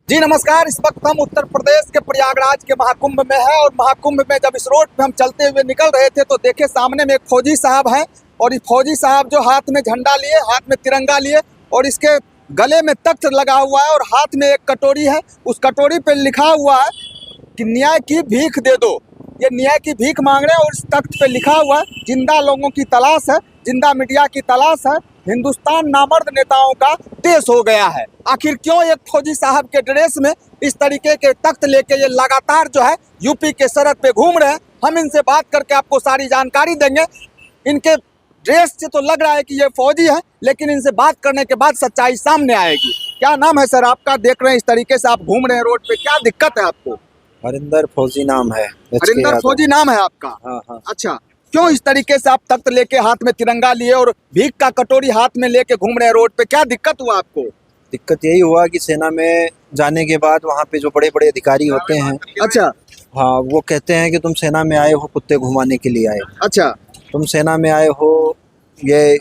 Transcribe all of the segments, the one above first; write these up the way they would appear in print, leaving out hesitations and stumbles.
जी नमस्कार। इस वक्त हम उत्तर प्रदेश के प्रयागराज के महाकुंभ में है और महाकुंभ में जब इस रोड पे हम चलते हुए निकल रहे थे तो देखे सामने में एक फौजी साहब हैं और ये फौजी साहब जो हाथ में झंडा लिए, हाथ में तिरंगा लिए और इसके गले में तख्त लगा हुआ है और हाथ में एक कटोरी है। उस कटोरी पे लिखा हुआ है कि न्याय की भीख दे दो। ये न्याय की भीख मांग रहे हैं और इस तख्त पे लिखा हुआ है जिंदा लोगों की तलाश है, जिंदा मीडिया की तलाश है, हिंदुस्तान नामर्द नेताओं का देश हो गया है। आखिर क्यों एक फौजी साहब के ड्रेस में इस तरीके के तख्त लेके ये लगातार जो है यूपी के सरहद पे घूम रहे हैं, हम इनसे बात करके आपको सारी जानकारी देंगे। इनके ड्रेस से तो लग रहा है कि ये फौजी है, लेकिन इनसे बात करने के बाद सच्चाई सामने आएगी। क्या नाम है सर आपका? देख रहे हैं इस तरीके से आप घूम रहे हैं रोड पे, क्या दिक्कत है आपको? हरिंदर फौजी नाम है। हरिंदर फौजी नाम है आपका? हाँ। अच्छा, क्यों इस तरीके से आप तख्त लेके हाथ में तिरंगा लिए और भीख का कटोरी हाथ में लेके घूम रहे हैं रोड पे? क्या दिक्कत हुआ आपको? दिक्कत यही हुआ कि सेना में जाने के बाद वहाँ पे जो बड़े बड़े अधिकारी होते हैं, अच्छा हाँ, वो कहते हैं कि तुम सेना में आए हो कुत्ते घुमाने के लिए आए, अच्छा, तुम सेना में आए हो ये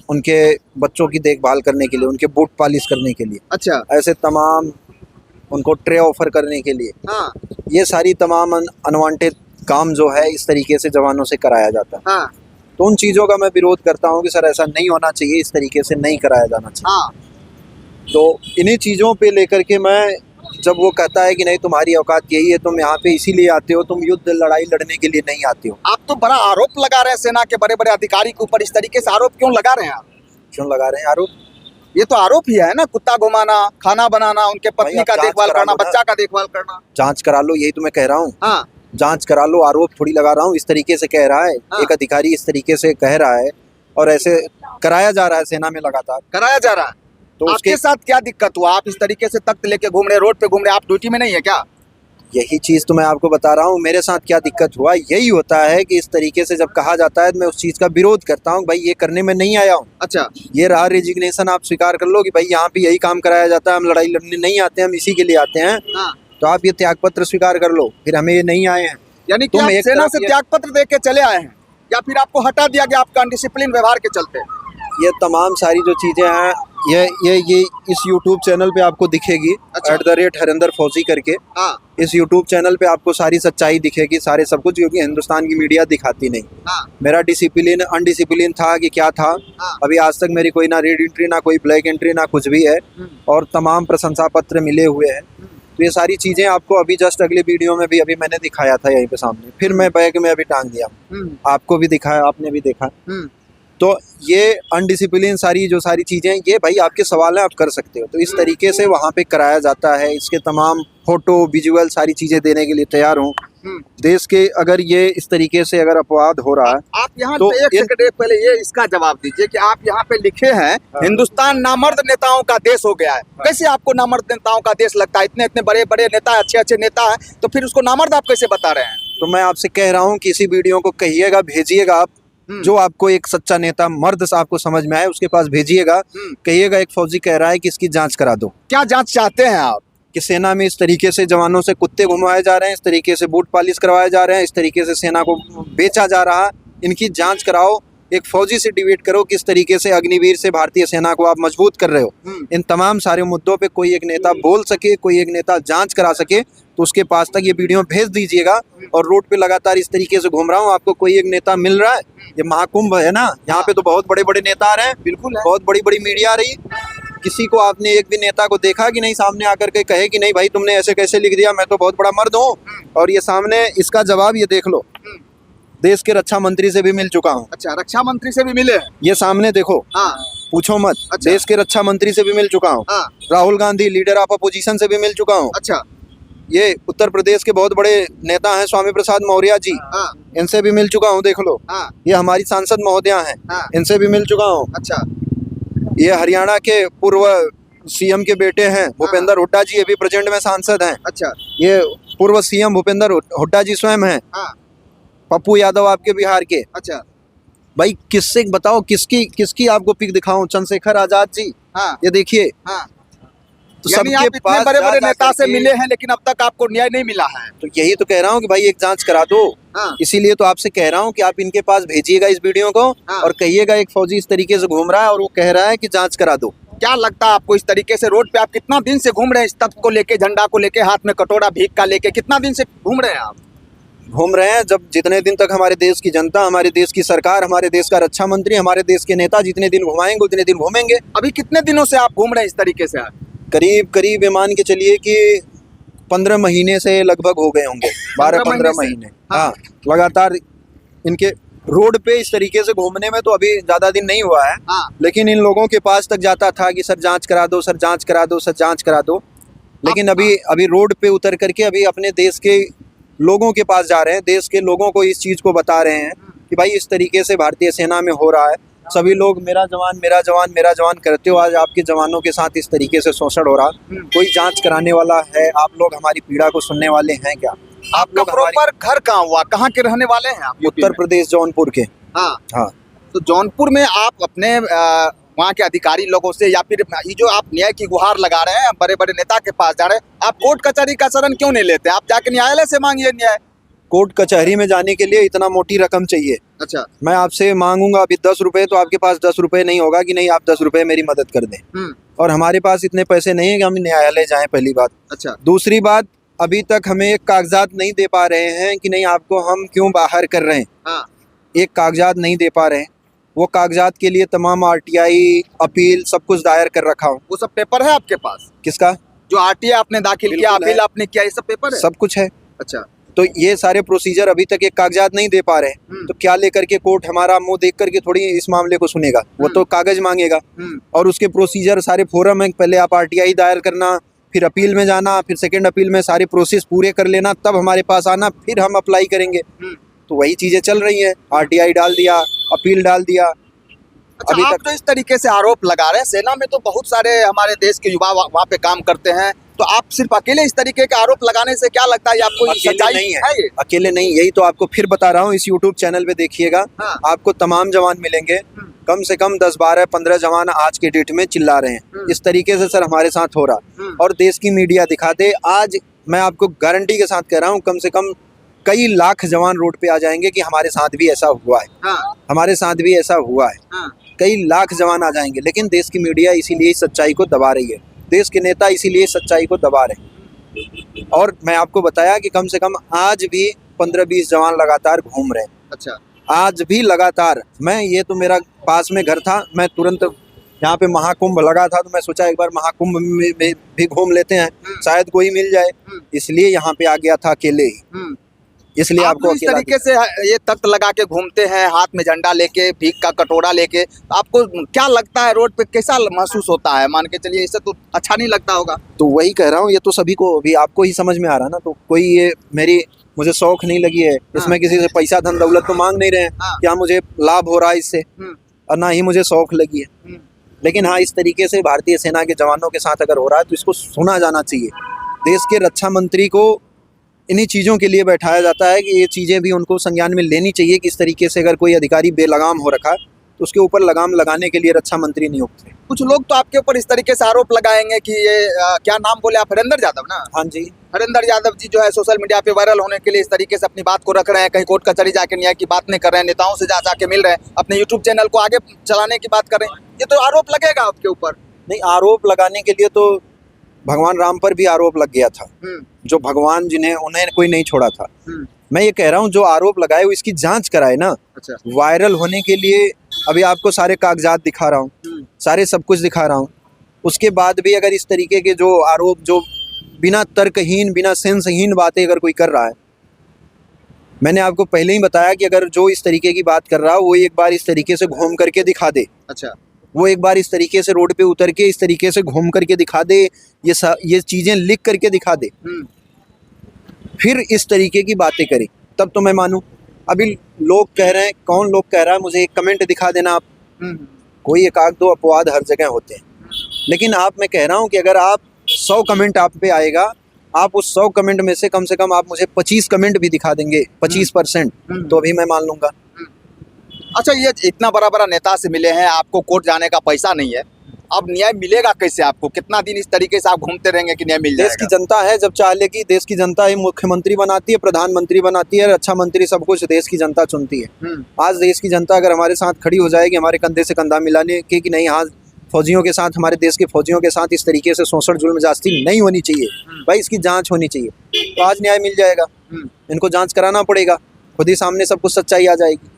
उनके बच्चों की देखभाल करने के लिए, उनके बूट पॉलिश करने के लिए, अच्छा, ऐसे तमाम उनको ट्रे ऑफर करने के लिए, हाँ ये सारी तमाम अनवांटेड काम जो है इस तरीके से जवानों से कराया जाता है। हाँ तो उन चीज़ों का मैं विरोध करता हूँ कि सर ऐसा नहीं होना चाहिए, इस तरीके से नहीं कराया जाना चाहिए। हाँ। तो इन्हीं चीज़ों पे लेकर के मैं, जब वो कहता है कि नहीं तुम्हारी औकात यही है, तुम यहाँ पे इसीलिए आते हो, तुम युद्ध लड़ाई लड़ने के लिए नहीं आते हो। आप तो बड़ा आरोप लगा रहे हैं सेना के बड़े बड़े अधिकारी के ऊपर। इस तरीके से आरोप क्यों लगा रहे हैं आप? क्यों लगा रहे हैं आरोप? ये तो आरोप ही है ना, कुत्ता घुमाना, खाना बनाना, उनके पत्नी का देखभाल करना, बच्चा का देखभाल करना। जांच करा लो, यही तो मैं कह रहा हूँ। हाँ जांच करा लो, आरोप थोड़ी लगा रहा हूँ। इस तरीके से कह रहा है, हाँ। एक अधिकारी इस तरीके से कह रहा है और ऐसे कराया जा रहा है सेना में लगातार। कराया जा रहा है। तो आपके साथ क्या दिक्कत हुआ? आप इस तरीके से तख्त लेके घूम रहे, रोड पे घूम रहे, आप ड्यूटी में नहीं है क्या? यही चीज़ तो मैं आपको बता रहा हूँ, मेरे साथ क्या दिक्कत हुआ। यही होता है कि इस तरीके से जब कहा जाता है तो मैं उस चीज़ का विरोध करता हूँ। भाई ये करने में नहीं आया हूँ। अच्छा, ये रहा रेजिग्नेशन, आप स्वीकार कर लो कि भाई यहाँ पे यही काम कराया जाता है, हम लड़ाई लड़ने नहीं आते, हम इसी के लिए आते हैं। हाँ। तो आप ये त्याग पत्र स्वीकार कर लो, फिर हमें ये नहीं आए हैं। यानी कि आप सेना से त्याग पत्र दे के चले आए हैं या फिर आपको हटा दिया गया आपका अनडिसिप्लिन व्यवहार के चलते? ये तमाम सारी जो चीज़ें हैं ये इस YouTube चैनल पे आपको दिखेगी। अच्छा। @हरिंदर फौजी करके। हाँ इस YouTube चैनल पे आपको सारी सच्चाई दिखेगी, सारे सब कुछ, क्योंकि हिंदुस्तान की मीडिया दिखाती नहीं। हाँ मेरा डिसिप्लिन अनडिसिप्लिन था कि क्या था, हाँ। अभी आज तक मेरी कोई ना रेड एंट्री, ना कोई ब्लैक एंट्री, ना कुछ भी है, और तमाम प्रशंसा पत्र मिले हुए हैं। तो ये सारी चीज़ें आपको अभी जस्ट अगले वीडियो में भी अभी मैंने दिखाया था यहीं पे सामने, फिर मैं बैग में अभी टांग दिया, आपको भी दिखाया, आपने भी देखा। तो ये अनडिसिप्लिन सारी जो सारी चीज़ें, ये भाई आपके सवाल हैं, आप कर सकते हो। तो इस तरीके से वहाँ पे कराया जाता है। इसके तमाम फोटो विजुअल सारी चीज़ें देने के लिए तैयार हूँ। देश के अगर ये इस तरीके से अगर अपवाद हो रहा है, आप यहाँ तो पे एक सेकंड पहले ये इसका जवाब दीजिए कि आप यहाँ पे लिखे हैं हिंदुस्तान नामर्द नेताओं का देश हो गया है। कैसे आपको नामर्द नेताओं का देश लगता है? इतने इतने बड़े बड़े नेता, अच्छे अच्छे नेता हैं, तो फिर उसको नामर्द आप कैसे बता रहे हैं? तो मैं आपसे कह रहा हूँ कि इसी वीडियो को कहिएगा, भेजिएगा आप, जो आपको एक सच्चा नेता मर्द आपको समझ में आए उसके पास भेजिएगा। कहिएगा एक फौजी कह रहा है कि इसकी जांच करा दो। क्या जांच चाहते हैं आप? कि सेना में इस तरीके से जवानों से कुत्ते घुमाए जा रहे हैं, इस तरीके से बूट पॉलिश करवाए जा रहे हैं, इस तरीके से सेना को बेचा जा रहा है, इनकी जांच कराओ। एक फौजी से डिबेट करो, किस तरीके से अग्निवीर से भारतीय सेना को आप मजबूत कर रहे हो। इन तमाम सारे मुद्दों पे कोई एक नेता बोल सके, कोई एक नेता जांच करा सके, तो उसके पास तक ये वीडियो भेज दीजिएगा। और रोड पे लगातार इस तरीके से घूम रहा हूँ, आपको कोई एक नेता मिल रहा है? ये महाकुंभ है ना, यहाँ पे तो बहुत बड़े बड़े नेता आ रहे हैं, बिल्कुल बहुत बड़ी बड़ी मीडिया आ रही। किसी को आपने एक भी नेता को देखा कि नहीं सामने आकर के कहे कि नहीं भाई तुमने ऐसे कैसे लिख दिया, मैं तो बहुत बड़ा मर्द हूँ? और ये सामने इसका जवाब ये देख लो, देश के रक्षा मंत्री से भी मिल चुका हूँ। अच्छा, रक्षा मंत्री से भी मिले हैं? ये सामने देखो। हाँ। पूछो मत। अच्छा। देश के रक्षा मंत्री से भी मिल चुका हूँ। हाँ। Rahul Gandhi leader of opposition से भी मिल चुका हूँ। अच्छा। ये उत्तर प्रदेश के बहुत बड़े नेता हैं स्वामी प्रसाद मौर्य जी, हाँ। इनसे भी मिल चुका हूँ, देख लो। हाँ। ये हमारी सांसद महोदया हैं, हाँ। इनसे भी मिल चुका हूँ। अच्छा। ये हरियाणा के पूर्व सीएम के बेटे हैं भूपेंद्र हुड्डा जी, ये भी प्रेजेंट में सांसद हैं। अच्छा। ये पूर्व सीएम भूपेंद्र हुड्डा जी स्वयं हैं। हाँ। पप्पू यादव आपके बिहार के। अच्छा। भाई किससे बताओ, किसकी आपको पिक दिखाऊं? चंद्रशेखर आजाद जी। हाँ। ये देखिए। हाँ। तो यानी सबके आप इतने बड़े बड़े नेता से मिले हैं लेकिन अब तक आपको न्याय नहीं मिला है। तो यही तो कह रहा हूँ कि भाई एक जांच करा दो। हाँ। इसीलिए तो आपसे कह रहा हूँ कि आप इनके पास भेजिएगा इस वीडियो को। हाँ। और कहिएगा एक फौजी इस तरीके से घूम रहा है और वो कह रहा है कि जांच करा दो। क्या लगता है आपको, इस तरीके से रोड पे आप कितना दिन से घूम रहे हैं, इस तत्व को लेके, झंडा को लेके, हाथ में कटोरा भीख का लेके, कितना दिन से घूम रहे हैं आप? घूम रहे हैं जब जितने दिन तक हमारे देश की जनता, हमारे देश की सरकार, हमारे देश का रक्षा मंत्री, हमारे देश के नेता जितने दिन घुमाएंगे उतने दिन घूमेंगे। अभी कितने दिनों से आप घूम रहे हैं इस तरीके से? करीब करीब ये मान के चलिए कि 15 महीने से लगभग हो गए होंगे, 12-15 महीने। हाँ, लगातार इनके रोड पे इस तरीके से घूमने में तो अभी ज्यादा दिन नहीं हुआ है। हाँ। लेकिन इन लोगों के पास तक जाता था कि सर जांच करा दो, सर जांच करा दो, सर जांच करा दो। लेकिन अभी रोड पे उतर करके अभी अपने देश के लोगों के पास जा रहे हैं, देश के लोगों को इस चीज को बता रहे हैं कि भाई इस तरीके से भारतीय सेना में हो रहा है। सभी लोग मेरा जवान मेरा जवान मेरा जवान करते हो, आज आपके जवानों के साथ इस तरीके से शोषण हो रहा। कोई जांच कराने वाला है? आप लोग हमारी पीड़ा को सुनने वाले हैं क्या? आप लोग प्रॉपर घर कहाँ हुआ, कहाँ के रहने वाले हैं आप? उत्तर प्रदेश जौनपुर के। हाँ हाँ। तो जौनपुर में आप अपने वहाँ के अधिकारी लोगों से, या फिर ये जो आप न्याय की गुहार लगा रहे हैं, बड़े बड़े नेता के पास जा रहे हैं, आप कोर्ट कचहरी का शरण क्यों नहीं लेते? आप जाके न्यायालय से मांगिए न्याय। कोर्ट कचहरी में जाने के लिए इतना मोटी रकम चाहिए। अच्छा। मैं आपसे मांगूंगा अभी 10 रुपए, तो आपके पास 10 रुपए नहीं होगा कि नहीं आप 10 रुपए मेरी मदद कर दें। और हमारे पास इतने पैसे नहीं है कि हम न्यायालय जाएं, पहली बात। अच्छा। दूसरी बात, अभी तक हमें एक कागजात नहीं दे पा रहे हैं कि नहीं आपको हम क्यों बाहर कर रहे हैं। हाँ। एक कागजात नहीं दे पा रहे हैं। वो कागजात के लिए तमाम RTI अपील सब कुछ दायर कर रखा हूँ। वो सब पेपर है आपके पास? किसका? जो RTI आपने दाखिल किया, अपील आपने किया, ये सब पेपर है? सब कुछ है। अच्छा। तो ये सारे प्रोसीजर अभी तक एक कागजात नहीं दे पा रहे हैं, तो क्या लेकर के कोर्ट हमारा मुंह देख करके थोड़ी इस मामले को सुनेगा? वो तो कागज मांगेगा और उसके प्रोसीजर सारे फोरम है। पहले आप RTI दायर करना, फिर अपील में जाना, फिर सेकंड अपील में सारे प्रोसेस पूरे कर लेना, तब हमारे पास आना, फिर हम अप्लाई करेंगे। तो वही चीजें चल रही हैं। RTI डाल दिया, अपील डाल दिया। अच्छा, अभी आप तो इस तरीके से आरोप लगा रहे हैं, सेना में तो बहुत सारे हमारे देश के युवा वहाँ पे काम करते हैं, तो आप सिर्फ अकेले इस तरीके के आरोप लगाने से क्या लगता है आपको सच्चाई नहीं है ये? अकेले नहीं, यही तो आपको फिर बता रहा हूँ। इस YouTube चैनल पे देखिएगा। हाँ। आपको तमाम जवान मिलेंगे, कम से कम 10, 12, 15 जवान आज के डेट में चिल्ला रहे हैं इस तरीके से सर हमारे साथ हो रहा। और देश की मीडिया दिखा दे, आज मैं आपको गारंटी के साथ कह रहा हूँ, कम से कम कई लाख जवान रोड पे आ जाएंगे कि हमारे साथ भी ऐसा हुआ है। हाँ। हमारे साथ भी ऐसा हुआ है। हाँ। कई लाख जवान आ जाएंगे, लेकिन देश की मीडिया इसीलिए सच्चाई को दबा रही है, देश के नेता इसीलिए सच्चाई को दबा रहे हैं। और मैं आपको बताया कि कम से कम आज भी 15-20 जवान लगातार घूम रहे हैं। अच्छा। आज भी लगातार। मैं ये तो मेरा पास में घर था, मैं तुरंत यहाँ पे महाकुंभ लगा था, तो मैं सोचा एक बार महाकुंभ में भी घूम लेते हैं, शायद कोई मिल जाए, इसलिए यहाँ पे आ गया था अकेले ही। इसलिए आपको इस तरीके से ये तख्त लगा के घूमते हैं, हाथ में झंडा लेके, भीख का कटोरा लेके, आपको क्या लगता है रोड पे कैसा महसूस होता है? मान के चलिए इससे तो अच्छा नहीं लगता होगा। तो वही कह रहा हूँ, ये तो सभी को अभी आपको ही समझ में आ रहा ना। तो कोई ये मुझे शौक नहीं लगी है इसमें, किसी से पैसा धन दौलत तो मांग नहीं रहे हैं क्या मुझे लाभ हो रहा है इससे, और ना ही मुझे शौक लगी है। लेकिन हाँ, इस तरीके से भारतीय सेना के जवानों के साथ अगर हो रहा है तो इसको सुना जाना चाहिए। देश के रक्षा मंत्री को इन्हीं चीज़ों के लिए बैठाया जाता है कि ये चीज़ें भी उनको संज्ञान में लेनी चाहिए कि इस तरीके से अगर कोई अधिकारी बेलगाम हो रखा है तो उसके ऊपर लगाम लगाने के लिए रक्षा मंत्री नियुक्त है। कुछ लोग तो आपके ऊपर इस तरीके से आरोप लगाएंगे कि ये क्या नाम बोले आप, हरेंद्र यादव ना? हाँ जी। हरेंद्र यादव जी जो है सोशल मीडिया पे वायरल होने के लिए इस तरीके से अपनी बात को रख रहे हैं, कहीं कोर्ट कचहरी जाके न्याय की बात नहीं कर रहे हैं, नेताओं से जाके मिल रहे हैं, अपने YouTube चैनल को आगे चलाने की बात कर रहे हैं। ये तो आरोप लगेगा आपके ऊपर। नहीं, आरोप लगाने के लिए तो भगवान राम पर भी आरोप लग गया था, जो भगवान जिन्हें उन्हें कोई नहीं छोड़ा था। मैं ये कह रहा हूँ जो आरोप लगाए वो इसकी जांच कराए ना। अच्छा। वायरल होने के लिए अभी आपको सारे कागजात दिखा रहा हूँ, सारे सब कुछ दिखा रहा हूँ, उसके बाद भी अगर इस तरीके के जो आरोप, जो बिना तर्कहीन, बिना सेंसहीन बातें अगर कोई कर रहा है, मैंने आपको पहले ही बताया कि अगर जो इस तरीके की बात कर रहा है वो एक बार इस तरीके से घूम करके दिखा दे। अच्छा। वो एक बार इस तरीके से रोड पे उतर के इस तरीके से घूम करके दिखा दे, ये चीजें लिख करके दिखा दे, फिर इस तरीके की बातें करे, तब तो मैं मानूं। अभी लोग कह रहे हैं, कौन लोग कह रहा है मुझे एक कमेंट दिखा देना आप। कोई एक आध दो अपवाद हर जगह होते हैं, लेकिन मैं कह रहा हूं कि अगर आप 100 कमेंट आप पे आएगा, आप उस 100 कमेंट में से कम आप मुझे 25 कमेंट भी दिखा देंगे, 25%, तो अभी मैं मान लूंगा। अच्छा, ये इतना बड़ा नेता से मिले हैं, आपको कोर्ट जाने का पैसा नहीं है, अब न्याय मिलेगा कैसे आपको? कितना दिन इस तरीके से आप घूमते रहेंगे कि न्याय मिल जाएगा? देश की जनता है, जब चाहे कि देश की जनता ही मुख्यमंत्री बनाती है, प्रधानमंत्री बनाती है, रक्षा मंत्री, सब कुछ देश की जनता चुनती है। आज देश की जनता अगर हमारे साथ खड़ी हो जाएगी, हमारे कंधे से कंधा मिलाने की कि नहीं, हाँ फौजियों के साथ, हमारे देश के फौजियों के साथ इस तरीके से शोषण जुल्म ज्यादती नहीं होनी चाहिए भाई, इसकी जांच होनी चाहिए। तो आज न्याय मिल जाएगा, इनको जांच कराना पड़ेगा, खुद ही सामने सब कुछ सच्चाई आ जाएगी।